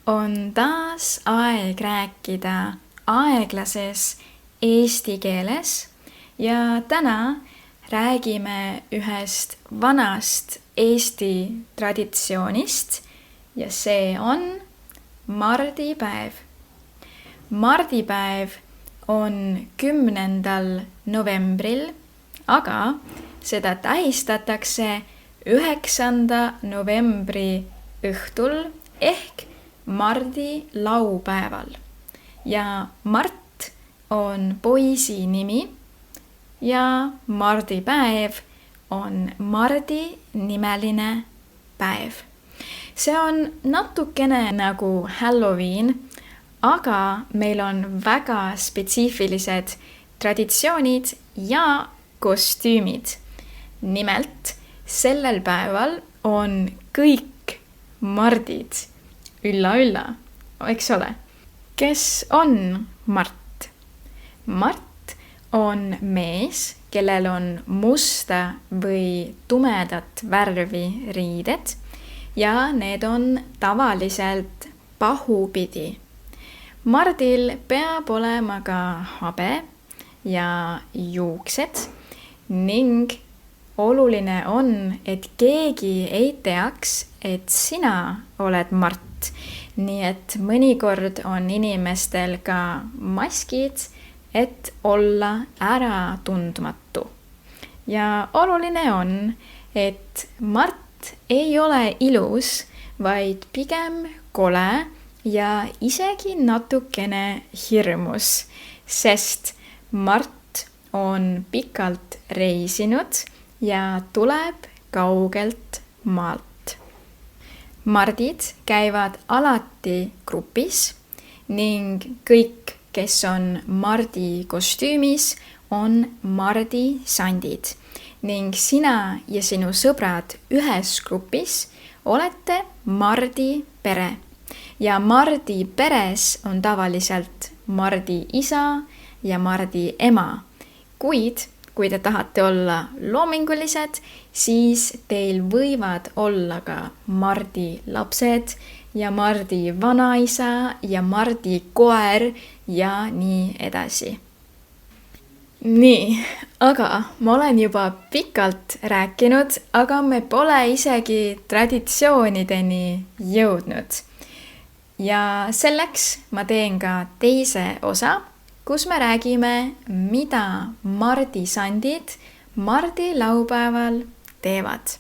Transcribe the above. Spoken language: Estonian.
On taas aeg rääkida aeglases eesti keeles ja täna räägime ühest vanast eesti traditsioonist ja see on mardipäev. Mardipäev on 10. novembril, aga seda tähistatakse 9. novembri õhtul ehk mardilaupäeval. Ja Mart on poisi nimi ja mardipäev on Mardi nimeline päev. See on natukene nagu Halloween, aga meil on väga spetsiifilised traditsioonid ja kostüümid. Nimelt, sellel päeval on kõik mardid. Ülla, eks ole. Kes on Mart? Mart on mees, kellel on musta või tumedat värvi riided ja need on tavaliselt pahupidi. Mardil peab olema ka habe ja juuksed ning oluline on, et keegi ei teaks, et sina oled Mart. Nii et mõnikord on inimestel ka maskid, et olla ära tundmatu. Ja oluline on, et Mart ei ole ilus, vaid pigem kole ja isegi natukene hirmus, sest Mart on pikalt reisinud ja tuleb kaugelt maalt. Mardid käivad alati grupis ning kõik, kes on mardi kostüümis, on mardisandid. Ning sina ja sinu sõbrad ühes grupis olete mardi pere. Ja mardi peres on tavaliselt mardi isa ja mardi ema. Kuid kui te tahate olla loomingulised, siis teil võivad olla ka mardi lapsed ja mardi vanaisa ja mardi koer ja nii edasi. Nii, aga ma olen juba pikalt rääkinud, aga me pole isegi traditsioonideni jõudnud. Ja selleks ma teen ka teise osa, kus me räägime, mida mardisandid mardilaupäeval teevad.